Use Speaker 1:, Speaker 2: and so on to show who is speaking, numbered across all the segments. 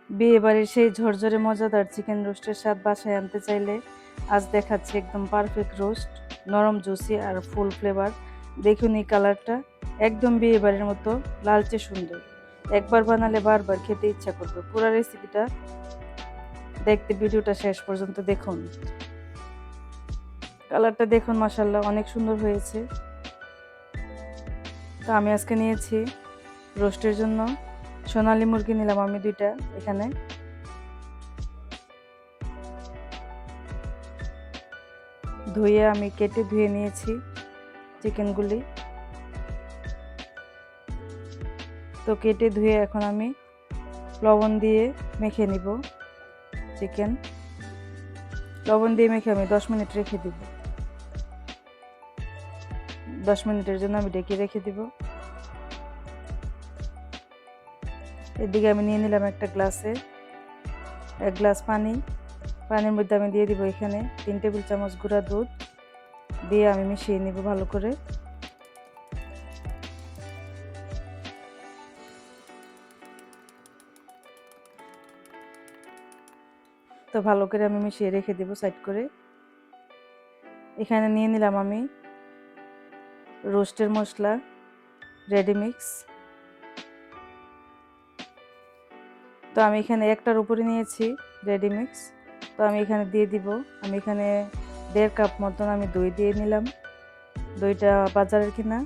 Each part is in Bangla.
Speaker 1: বিয়ে বাড়ির সেই ঝরঝরে মজাদার চিকেন রোস্টের স্বাদ বাসায় আনতে চাইলে আজ দেখাচ্ছি একদম পারফেক্ট রোস্ট, নরম জুসি আর ফুল ফ্লেভার। দেখুন এই কালারটা একদম বিয়ে বাড়ির মতো লালচে সুন্দর। একবার বানালে বারবার খেতে ইচ্ছা করবে। পুরো রেসিপিটা দেখতে ভিডিওটা শেষ পর্যন্ত দেখুন। কালারটা দেখুন, মাশাআল্লাহ অনেক সুন্দর হয়েছে। তো আমি আজকে নিয়েছি রোস্টের জন্য সোনালী মুরগি, নিলাম আমি 2টা। এখানে ধুয়ে আমি কেটে ধুয়ে নিয়েছি চিকেনগুলি। তো কেটে ধুয়ে এখন আমি লবণ দিয়ে মেখে নিব চিকেন। লবণ দিয়ে মেখে আমি 10 মিনিট রেখে দিব। 10 মিনিটের জন্য আমি ঢেকে রেখে দিব। এদিকে আমি নিয়ে নিলাম একটা গ্লাসে 1 গ্লাস পানি। পানির মধ্যে আমি দিয়ে দিব এখানে 3 টেবিল চামচ গুঁড়া দুধ দিয়ে আমি মিশিয়ে নিব ভালো করে। তো ভালো করে আমি মিশিয়ে রেখে দিব সাইড করে। এখানে নিয়ে নিলাম আমি রোস্টের মশলা রেডি মিক্স। তো আমি এখানে একটার উপরে নিয়েছি রেডি মিক্স। তো আমি এখানে দিয়ে দিব, আমি এখানে 1.5 কাপ মতন আমি দই দিয়ে নিলাম। দইটা বাজারের কিনা।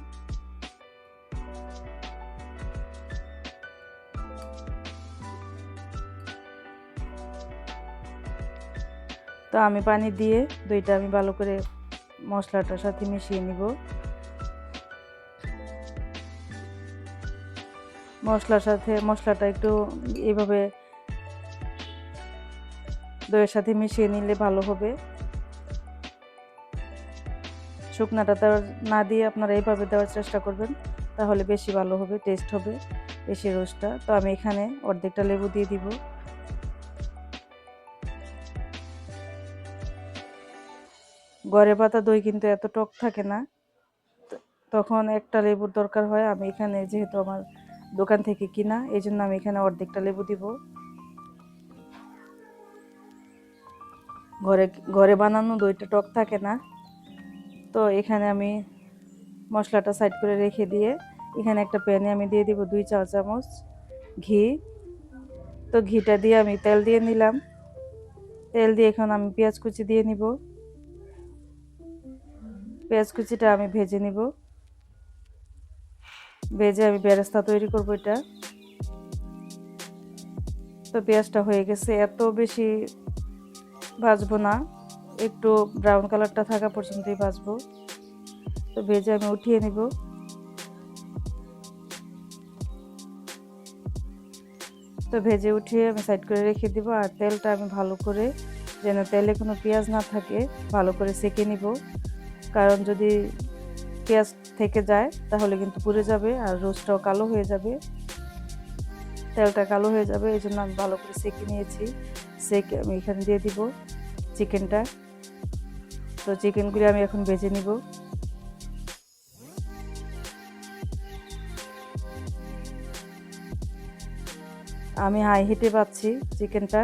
Speaker 1: তো আমি পানি দিয়ে দইটা আমি ভালো করে মশলাটার সাথে মিশিয়ে নিব। মশলার সাথে মশলাটা একটু এইভাবে দইয়ের সাথে মিশিয়ে নিলে ভালো হবে। শুকনাটা না দিয়ে আপনারা এইভাবে দেওয়ার চেষ্টা করবেন, তাহলে বেশি ভালো হবে, টেস্ট হবে বেশি রোস্টটা। তো আমি এখানে অর্ধেকটা লেবু দিয়ে দিব। ঘরে পাতা দই কিন্তু এত টক থাকে না, তখন একটা লেবুর দরকার হয়। আমি এখানে যেহেতু আমার দোকান থেকে কিনা, এই জন্য আমি এখানে অর্ধেকটা লেবু দিব। ঘরে ঘরে বানানো দইটা টক থাকে না। তো এখানে আমি মশলাটা সাইড করে রেখে দিয়ে এখানে একটা প্যানে আমি দিয়ে দিব 2 চা চামচ ঘি। তো ঘিটা দিয়ে আমি তেল দিয়ে নিলাম। তেল দিয়ে এখন আমি পেঁয়াজ কুচি দিয়ে নিব। পেঁয়াজ কুচিটা আমি ভেজে নিব। ভেজে আমি বেরেস্তা তৈরি করব এটা। তো পেঁয়াজটা হয়ে গেছে, এত বেশি ভাজবো না, একটু ব্রাউন কালারটা থাকা পর্যন্তই ভাজবো। তো ভেজে আমি উঠিয়ে নিব। তো ভেজে উঠিয়ে আমি সাইড করে রেখে দিব। আর তেলটা আমি ভালো করে, যেন তেলে কোনো পেঁয়াজ না থাকে, ভালো করে সেঁকে নিব। কারণ যদি পেঁয়াজ থেকে যায় তাহলে কিন্তু পুড়ে যাবে আর রোস্টটাও কালো হয়ে যাবে, তেলটা কালো হয়ে যাবে। এই জন্য আমি ভালো করে সেঁকে নিয়েছি। সেঁকে আমি এখানে দিয়ে দিব চিকেনটা। তো চিকেনগুলি আমি এখন ভেজে নিব। আমি হাই হিটে পাচ্ছি চিকেনটা,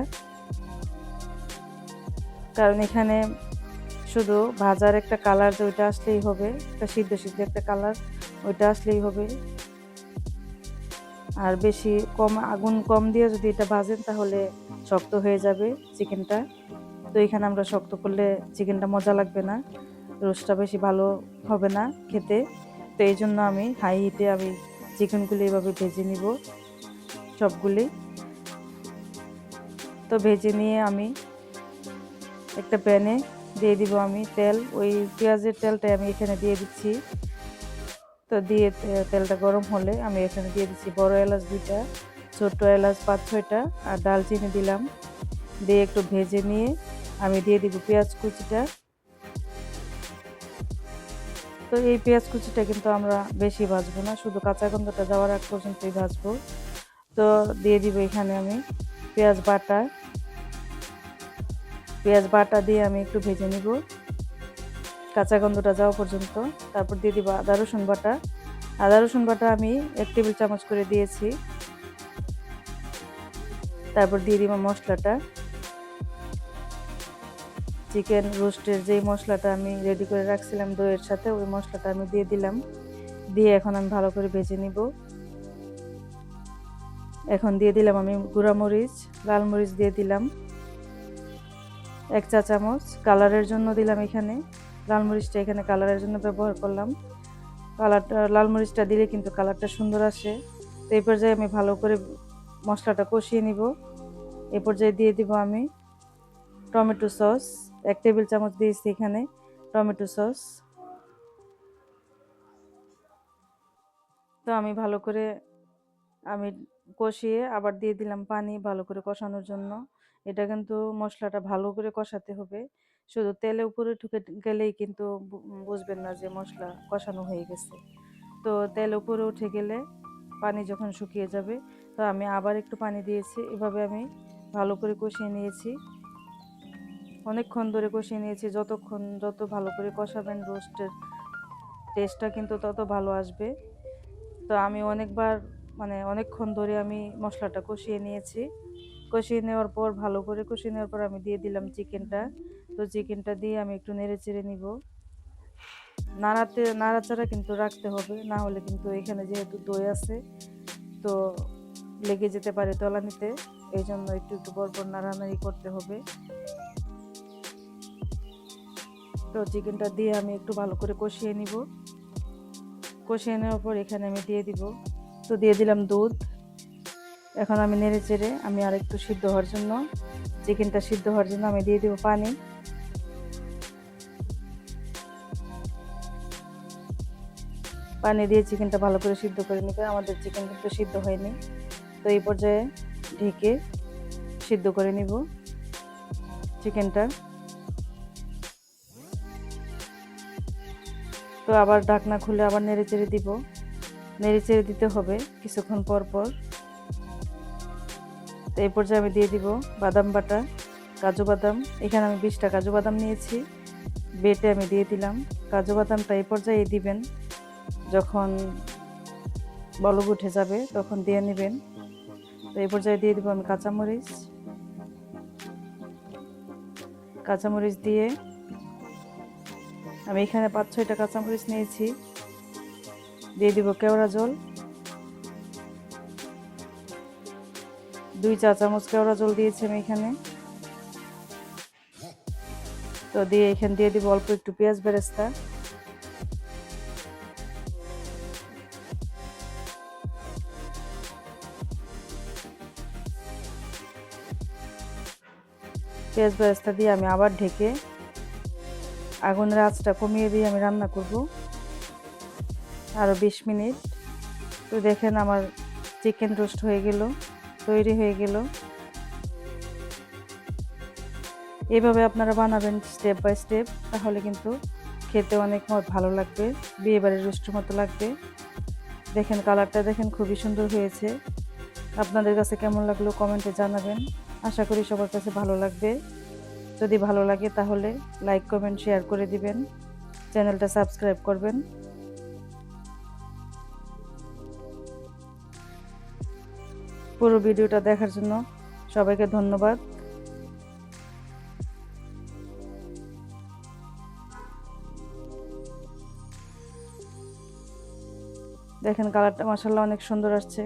Speaker 1: কারণ এখানে শুধু ভাজার একটা কালার যে ওইটা আসলেই হবে, একটা সিদ্ধ সিদ্ধ একটা কালার ওইটা আসলেই হবে। আর বেশি কম আগুন কম দিয়ে যদি এটা ভাজেন তাহলে শক্ত হয়ে যাবে চিকেনটা। তো এখানে আমরা শক্ত করলে চিকেনটা মজা লাগবে না, রোস্টটা বেশি ভালো হবে না খেতে। তো এই জন্য আমি হাই হিটে আমি চিকেনগুলি এভাবে ভেজে নিব সবগুলি। তো ভেজে নিয়ে আমি একটা প্যানে দিয়ে দিব আমি তেল। ওই পেঁয়াজের তেলটাই আমি এখানে দিয়ে দিচ্ছি। তো দিয়ে তেলটা গরম হলে আমি এখানে দিয়ে দিচ্ছি বড় এলাচ 2টা, ছোট এলাচ 5-6টা আর দারচিনি দিলাম। দিয়ে একটু ভেজে নিয়ে আমি দিয়ে দিব পেঁয়াজ কুচিটা। তো এই পেঁয়াজ কুচিটা কিন্তু আমরা বেশি ভাজবো না, শুধু কাঁচা গন্ধটা যাওয়ার আগ পর্যন্তই ভাজবো। তো দিয়ে দিব এখানে আমি পেঁয়াজ বাটা। পেঁয়াজ বাটা দিয়ে আমি একটু ভেজে নিব কাঁচা গন্ধটা যাওয়া পর্যন্ত। তারপর দিয়ে দিব আদা রসুন বাটা। আদা রসুন বাটা আমি 1 টেবিল চামচ করে দিয়েছি। তারপর দিয়ে দিব মশলাটা, চিকেন রোস্টের যেই মশলাটা আমি রেডি করে রাখছিলাম দইয়ের সাথে, ওই মশলাটা আমি দিয়ে দিলাম। দিয়ে এখন আমি ভালো করে ভেজে নিব। এখন দিয়ে দিলাম আমি গুঁড়া মরিচ, লাল মরিচ দিয়ে দিলাম 1 চা চামচ, কালারের জন্য দিলাম। এখানে লাল মরিচটা এখানে কালারের জন্য ব্যবহার করলাম। কালারটা, লাল মরিচটা দিলে কিন্তু কালারটা সুন্দর আসে। তো এই পর্যায়ে আমি ভালো করে মশলাটা কষিয়ে নিব। এই পর্যায়ে দিয়ে দিব আমি টমেটো সস, 1 টেবিল চামচ দিয়েছি এখানে টমেটো সস। তো আমি ভালো করে আমি কষিয়ে আবার দিয়ে দিলাম পানি ভালো করে কষানোর জন্য। এটা কিন্তু মশলাটা ভালো করে কষাতে হবে, শুধু তেলে উপরে ঢুকে গেলেই কিন্তু বুঝবেন না যে মশলা কষানো হয়ে গেছে। তো তেল উপরে উঠে গেলে, পানি যখন শুকিয়ে যাবে, তো আমি আবার একটু পানি দিয়েছি। এভাবে আমি ভালো করে কষিয়ে নিয়েছি, অনেকক্ষণ ধরে কষিয়ে নিয়েছি। যত ভালো করে কষাবেন রোস্টের টেস্টটা কিন্তু তত ভালো আসবে। তো আমি অনেকক্ষণ ধরে আমি মশলাটা কষিয়ে নিয়েছি। কষিয়ে নেওয়ার পর, ভালো করে কষিয়ে নেওয়ার পর আমি দিয়ে দিলাম চিকেনটা। তো চিকেনটা দিয়ে আমি একটু নেড়ে চেড়ে নিব। নাড়াচাড়া কিন্তু রাখতে হবে, না হলে কিন্তু এখানে যেহেতু দই আছে তো লেগে যেতে পারে তলানিতে। এই জন্য একটু একটু পরপর নাড়ানাড়ি করতে হবে। তো চিকেনটা দিয়ে আমি একটু ভালো করে কষিয়ে নিব। কষিয়ে নেওয়ার পর এখানে আমি দিয়ে দিব, তো দিয়ে দিলাম দুধ। এখন আমি নেড়ে চেড়ে আমি আর একটু সিদ্ধ হওয়ার জন্য, চিকেনটা সিদ্ধ হওয়ার জন্য আমি দিয়ে দিব পানি। পানি দিয়ে চিকেনটা ভালো করে সিদ্ধ করে নিবে। আমাদের চিকেন কিন্তু সিদ্ধ হয়নি, তো এই পর্যায়ে ঢেকে সিদ্ধ করে নিব চিকেনটা। তো আবার ঢাকনা খুলে আবার নেড়ে চেড়ে দিব। নেড়ে চেড়ে দিতে হবে কিছুক্ষণ পর পর। তো এই পর্যায়ে আমি দিয়ে দিব বাদাম বাটা, কাজু বাদাম। এখানে আমি 20টা কাজু বাদাম নিয়েছি, বেটে আমি দিয়ে দিলাম। কাজু বাদামটা এই পর্যায়ে দিবেন যখন বলক উঠে যাবে, তখন দিয়ে নেবেন। তো এই পর্যায়ে দিয়ে দিব আমি কাঁচামরিচ। কাঁচামরিচ দিয়ে আমি এখানে 5-6টা কাঁচামরিচ নিয়েছি। দিয়ে দিব কেওড়া জল, 2 চা চামচ কেওড়া জল দিয়েছি আমি এখানে। তো দিয়ে এখানে দিয়ে দিব অল্প একটু পেঁয়াজ বেরেস্তা। পেঁয়াজ বেরেস্তা দিয়ে আমি আবার ঢেকে আগুনের আঁচটা কমিয়ে দিয়ে আমি রান্না করব আরও 20 মিনিট। তো দেখেন আমার চিকেন রোস্ট হয়ে গেল, তৈরি হয়ে গেল। এইভাবে আপনারা বানাবেন স্টেপ বাই স্টেপ, তাহলে কিন্তু খেতে অনেক ভালো লাগবে, বিয়েবাড়ির রোস্টের মতো লাগবে। দেখেন কালারটা দেখেন, খুবই সুন্দর হয়েছে। আপনাদের কাছে কেমন লাগলো কমেন্টে জানাবেন। আশা করি সবার কাছে ভালো লাগবে। যদি ভালো লাগে তাহলে লাইক কমেন্ট শেয়ার করে দিবেন, চ্যানেলটা সাবস্ক্রাইব করবেন। পুরো ভিডিওটা দেখার জন্য সবাইকে ধন্যবাদ। দেখেন কালারটা মাশাআল্লাহ অনেক সুন্দর আসছে।